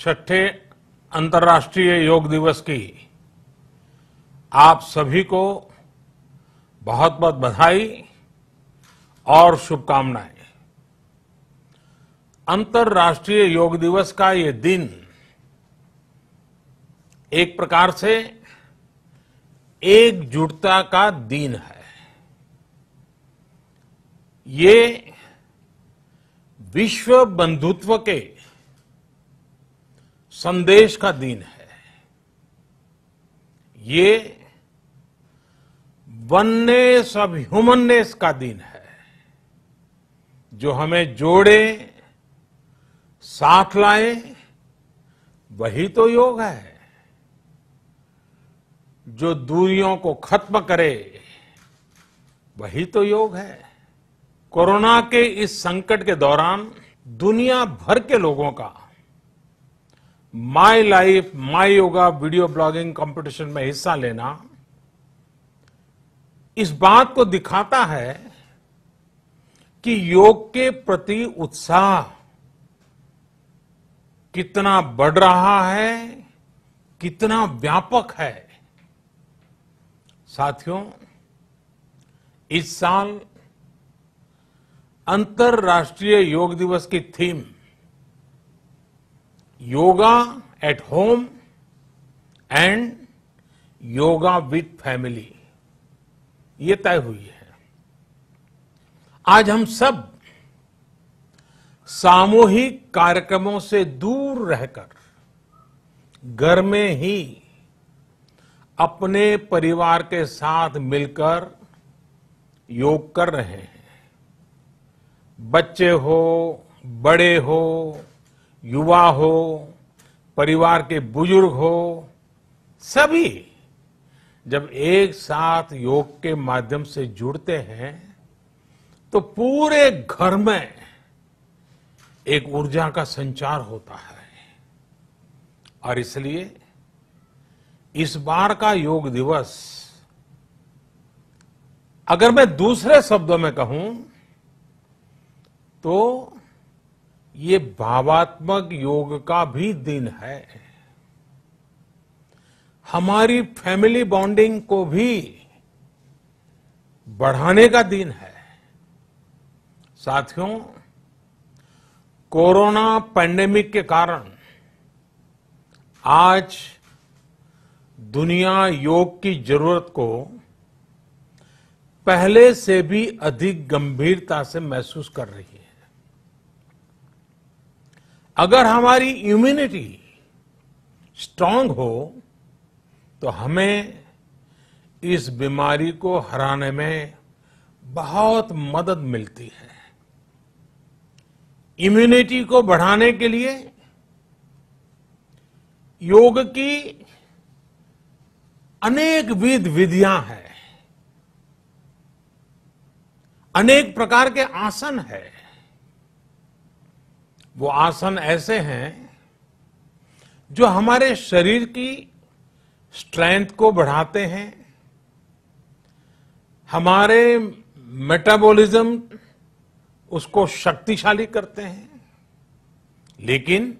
छठे अंतर्राष्ट्रीय योग दिवस की आप सभी को बहुत बहुत बधाई और शुभकामनाएं। अंतर्राष्ट्रीय योग दिवस का ये दिन एक प्रकार से एकजुटता का दिन है। ये विश्व बंधुत्व के संदेश का दिन है। ये वननेस ऑफ ह्यूमननेस का दिन है, जो हमें जोड़े, साथ लाए, वही तो योग है। जो दूरियों को खत्म करे, वही तो योग है। कोरोना के इस संकट के दौरान दुनिया भर के लोगों का my life my yoga video blogging competition में हिस्सा लेना इस बात को दिखाता है कि योग के प्रति उत्साह कितना बढ़ रहा है, कितना व्यापक है। साथियों, इस साल अंतर्राष्ट्रीय योग दिवस की theme yoga at home and yoga with family ये तय हुई है। आज हम सब सामूहिक कार्यक्रमों से दूर रहकर घर में ही अपने परिवार के साथ मिलकर योग कर रहे हैं। बच्चे हो, बड़े हो, युवा हो, परिवार के बुजुर्ग हो, सभी जब एक साथ योग के माध्यम से जुड़ते हैं तो पूरे घर में एक ऊर्जा का संचार होता है। और इसलिए इस बार का योग दिवस, अगर मैं दूसरे शब्दों में कहूं तो ये भावात्मक योग का भी दिन है। हमारी फैमिली बॉन्डिंग को भी बढ़ाने का दिन है। साथियों, कोरोना पैंडेमिक के कारण आज दुनिया योग की जरूरत को पहले से भी अधिक गंभीरता से महसूस कर रही है। अगर हमारी इम्यूनिटी स्ट्रांग हो तो हमें इस बीमारी को हराने में बहुत मदद मिलती है। इम्यूनिटी को बढ़ाने के लिए योग की अनेक विध विधियां हैं, अनेक प्रकार के आसन हैं। वो आसन ऐसे हैं जो हमारे शरीर की स्ट्रेंथ को बढ़ाते हैं, हमारे मेटाबॉलिज्म उसको शक्तिशाली करते हैं। लेकिन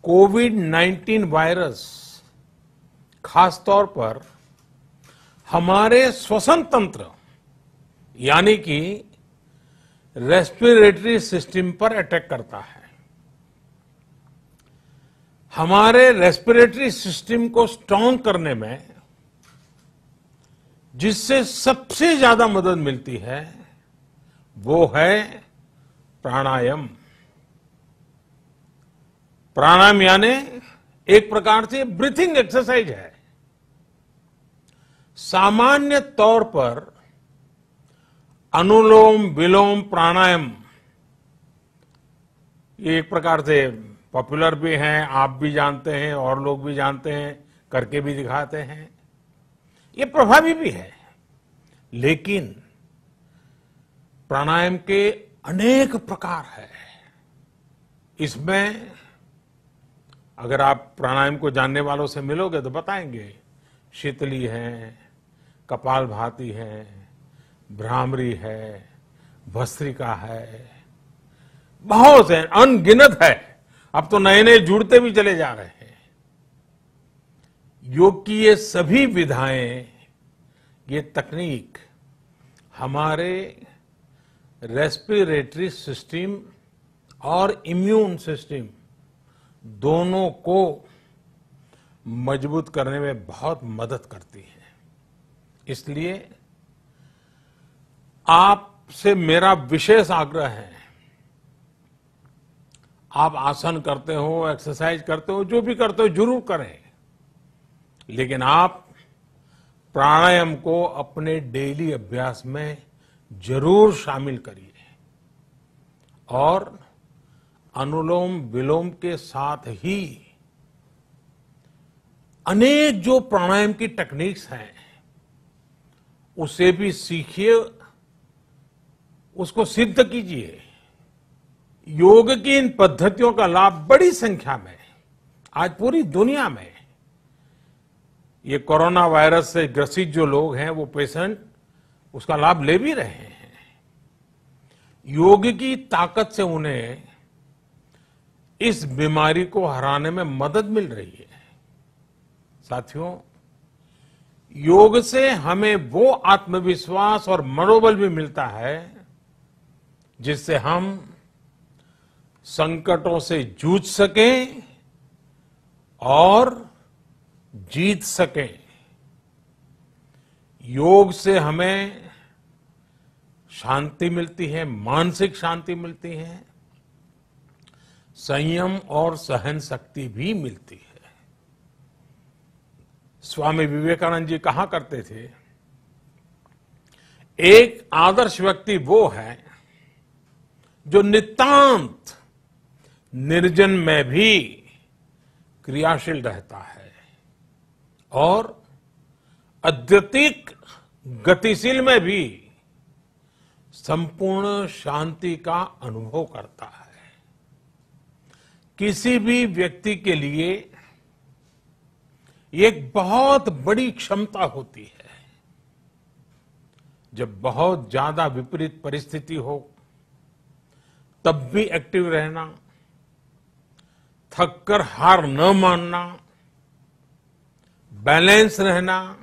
कोविड-19 वायरस खासतौर पर हमारे श्वसन तंत्र यानी कि रेस्पिरेटरी सिस्टम पर अटैक करता है। हमारे रेस्पिरेटरी सिस्टम को स्ट्रांग करने में जिससे सबसे ज्यादा मदद मिलती है वो है प्राणायाम। प्राणायाम यानी एक प्रकार से ब्रीथिंग एक्सरसाइज है। सामान्य तौर पर अनुलोम विलोम प्राणायाम ये एक प्रकार से पॉपुलर भी हैं, आप भी जानते हैं और लोग भी जानते हैं, करके भी दिखाते हैं। ये प्रभावी भी है। लेकिन प्राणायाम के अनेक प्रकार है। इसमें अगर आप प्राणायाम को जानने वालों से मिलोगे तो बताएंगे शीतली है, कपालभाति है, भ्रामरी है, भस्त्रिका है, बहुत है, अनगिनत है। अब तो नए नए जुड़ते भी चले जा रहे हैं। योग की ये सभी विधाएं, ये तकनीक हमारे रेस्पिरेटरी सिस्टम और इम्यून सिस्टम दोनों को मजबूत करने में बहुत मदद करती है। इसलिए आपसे मेरा विशेष आग्रह है, आप आसन करते हो, एक्सरसाइज करते हो, जो भी करते हो जरूर करें, लेकिन आप प्राणायाम को अपने डेली अभ्यास में जरूर शामिल करिए और अनुलोम विलोम के साथ ही अनेक जो प्राणायाम की टेक्निक्स हैं उसे भी सीखिए, उसको सिद्ध कीजिए। योग की इन पद्धतियों का लाभ बड़ी संख्या में आज पूरी दुनिया में, ये कोरोना वायरस से ग्रसित जो लोग हैं वो पेशेंट उसका लाभ ले भी रहे हैं। योग की ताकत से उन्हें इस बीमारी को हराने में मदद मिल रही है। साथियों, योग से हमें वो आत्मविश्वास और मनोबल भी मिलता है जिससे हम संकटों से जूझ सकें और जीत सकें। योग से हमें शांति मिलती है, मानसिक शांति मिलती है, संयम और सहन शक्ति भी मिलती है। स्वामी विवेकानंद जी कहा करते थे, एक आदर्श व्यक्ति वो है जो नितांत निर्जन में भी क्रियाशील रहता है और अत्यधिक गतिशील में भी संपूर्ण शांति का अनुभव करता है। किसी भी व्यक्ति के लिए एक बहुत बड़ी क्षमता होती है, जब बहुत ज्यादा विपरीत परिस्थिति हो तब भी एक्टिव रहना, थककर हार न मानना, बैलेंस रहना,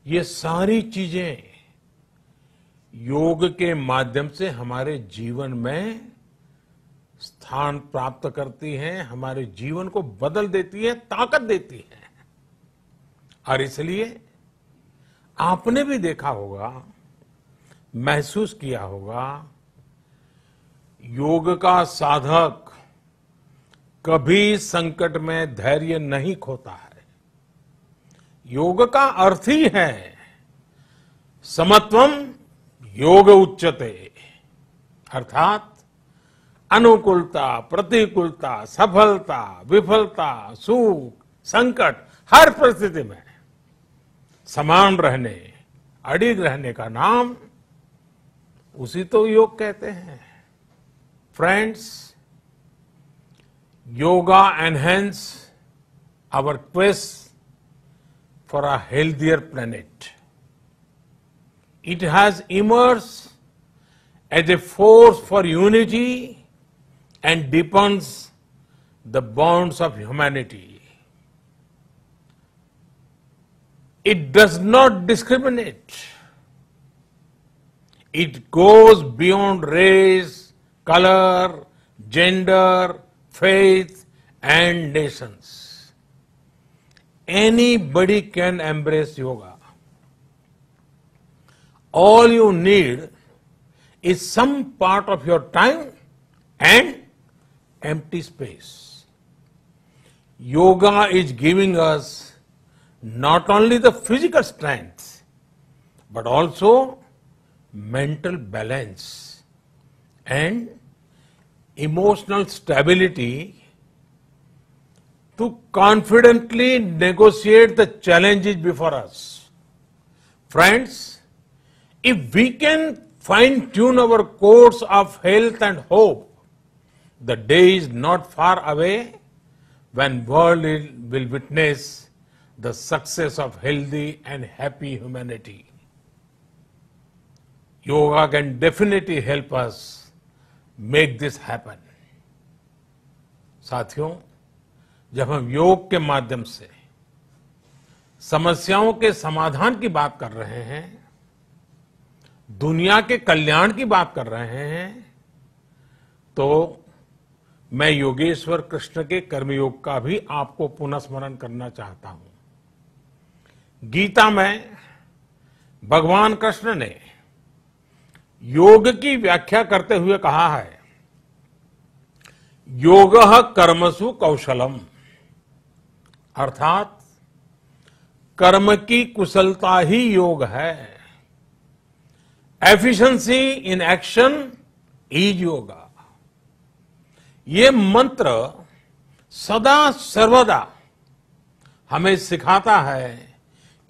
ये सारी चीजें योग के माध्यम से हमारे जीवन में स्थान प्राप्त करती हैं, हमारे जीवन को बदल देती है, ताकत देती है। और इसलिए आपने भी देखा होगा, महसूस किया होगा, योग का साधक कभी संकट में धैर्य नहीं खोता है। योग का अर्थ ही है समत्वम योग उच्यते, अर्थात अनुकूलता, प्रतिकूलता, सफलता, विफलता, सुख, संकट, हर परिस्थिति में समान रहने, अडिग रहने का नाम उसी तो योग कहते हैं। Friends, yoga enhance our quest for a healthier planet. It has emerged as a force for unity and deepens the bonds of humanity. It does not discriminate. It goes beyond race, color, gender, faith, and nations. Anybody can embrace yoga. All you need is some part of your time and empty space. Yoga is giving us not only the physical strength, but also mental balance and emotional stability to confidently negotiate the challenges before us. Friends, if we can fine-tune our course of health and hope, the day is not far away when world will witness the success of healthy and happy humanity. Yoga can definitely help us make this happen. साथियों, जब हम योग के माध्यम से समस्याओं के समाधान की बात कर रहे हैं, दुनिया के कल्याण की बात कर रहे हैं, तो मैं योगेश्वर कृष्ण के कर्मयोग का भी आपको पुनः स्मरण करना चाहता हूं। गीता में भगवान कृष्ण ने योग की व्याख्या करते हुए कहा है, योगः कर्मसु कौशलम, अर्थात कर्म की कुशलता ही योग है। Efficiency in action is yoga. ये मंत्र सदा सर्वदा हमें सिखाता है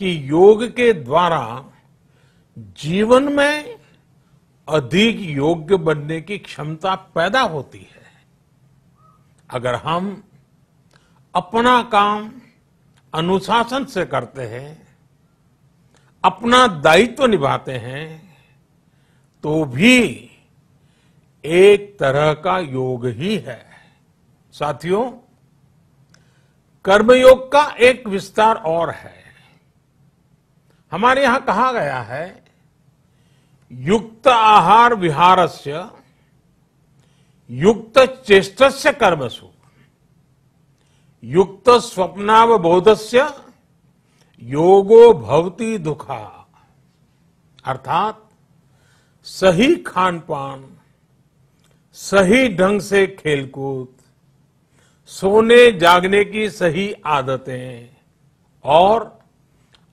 कि योग के द्वारा जीवन में अधिक योग्य बनने की क्षमता पैदा होती है। अगर हम अपना काम अनुशासन से करते हैं, अपना दायित्व निभाते हैं, तो भी एक तरह का योग ही है। साथियों, कर्मयोग का एक विस्तार और है। हमारे यहां कहा गया है, युक्त आहार विहारस्य युक्त चेष्टस्य कर्मसु युक्त स्वप्नावबोधस्य योगो भवति दुखा। अर्थात सही खान पान, सही ढंग से खेलकूद, सोने जागने की सही आदतें और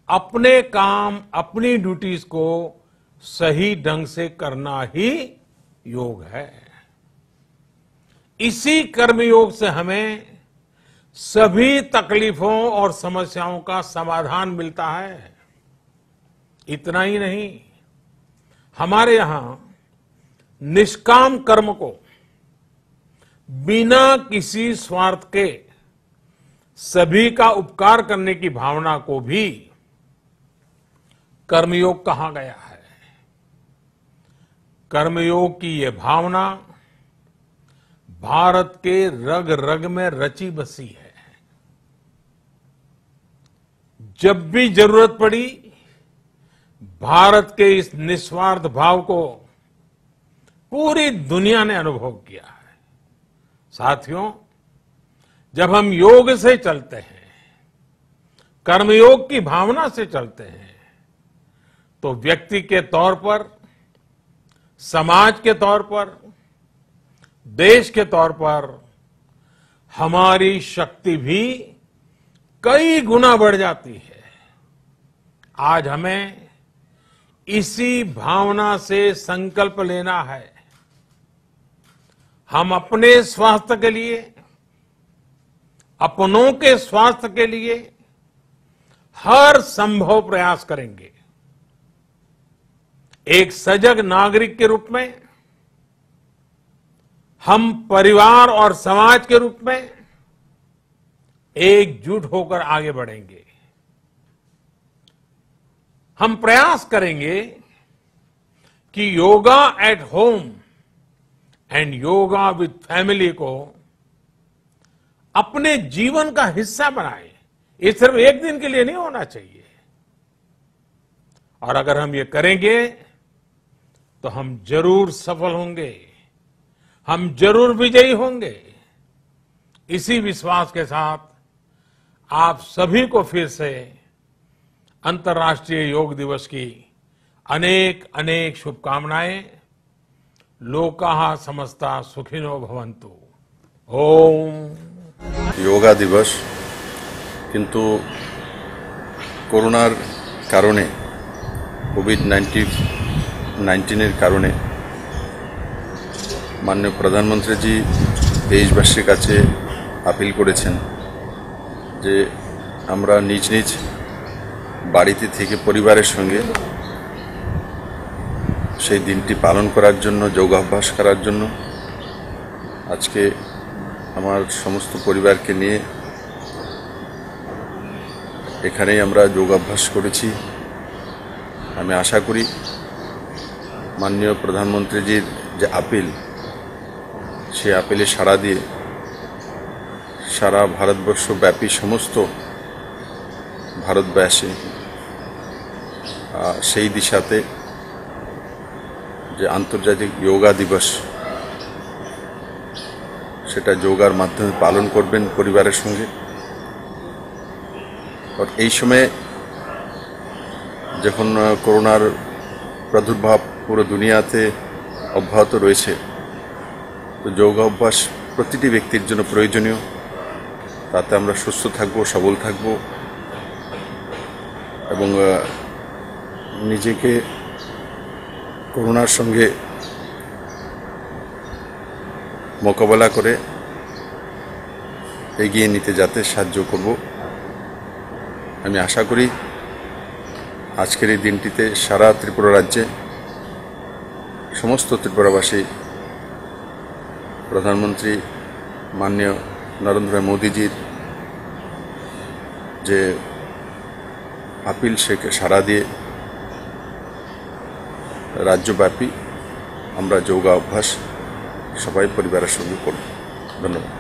अपने काम, अपनी ड्यूटीज को सही ढंग से करना ही योग है। इसी कर्मयोग से हमें सभी तकलीफों और समस्याओं का समाधान मिलता है। इतना ही नहीं, हमारे यहां निष्काम कर्म को बिना किसी स्वार्थ के सभी का उपकार करने की भावना को भी कर्मयोग कहा गया है। कर्मयोग की यह भावना भारत के रग रग में रची बसी है। जब भी जरूरत पड़ी, भारत के इस निस्वार्थ भाव को पूरी दुनिया ने अनुभव किया है। साथियों, जब हम योग से चलते हैं, कर्मयोग की भावना से चलते हैं, तो व्यक्ति के तौर पर, समाज के तौर पर, देश के तौर पर हमारी शक्ति भी कई गुना बढ़ जाती है। आज हमें इसी भावना से संकल्प लेना है। हम अपने स्वास्थ्य के लिए, अपनों के स्वास्थ्य के लिए हर संभव प्रयास करेंगे। एक सजग नागरिक के रूप में हम परिवार और समाज के रूप में एकजुट होकर आगे बढ़ेंगे। हम प्रयास करेंगे कि yoga at home and yoga with family को अपने जीवन का हिस्सा बनाएं। ये सिर्फ एक दिन के लिए नहीं होना चाहिए। और अगर हम ये करेंगे तो हम जरूर सफल होंगे, हम जरूर विजयी होंगे। इसी विश्वास के साथ आप सभी को फिर से अंतर्राष्ट्रीय योग दिवस की अनेक अनेक शुभकामनाएं। लोकाः समस्ता सुखिनो भवन्तु। ओम। योगा दिवस किंतु করোনার কারণে কোভিড-19 কারণে মাননীয় প্রধানমন্ত্রীজি দেশবাসীর কাছে আপিল করেছেন যে আমরা নিজ নিজ বাড়িতে থেকে পরিবারের সঙ্গে সেই দিনটি পালন করার জন্য, যোগাভ্যাস করার জন্য আজকে আমার সমস্ত পরিবারকে নিয়ে এখানেই আমরা যোগাভ্যাস করেছি। আমি আশা করি মাননীয় প্রধানমন্ত্রীজির যে আপিল, সেই আপিলে সাড়া দিয়ে সারা ভারতবর্ষ ব্যাপী সমস্ত ভারতবাসী সেই দিশাতে যে আন্তর্জাতিক যোগা দিবস সেটা যোগার মাধ্যমে পালন করবেন পরিবারের সঙ্গে। আর এই সময়ে যখন করোনার প্রাদুর্ভাব পুরো দুনিয়াতে অব্যাহত রয়েছে, তো যোগা অভ্যাস প্রতিটি ব্যক্তির জন্য প্রয়োজনীয়। তাতে আমরা সুস্থ থাকব, সবল থাকব এবং নিজেকে করোনার সঙ্গে মোকাবেলা করে এগিয়ে নিতে যাতে সাহায্য করব। আমি আশা করি আজকের এই দিনটিতে সারা ত্রিপুরা রাজ্যে সমস্ত ত্রিপুরাবাসী প্রধানমন্ত্রী মাননীয় নরেন্দ্র ভাই মোদীজির যে আপিল সেকে সাড়া দিয়ে রাজ্যব্যাপী আমরা যোগা অভ্যাস সবাই পরিবারের সঙ্গে করব। ধন্যবাদ।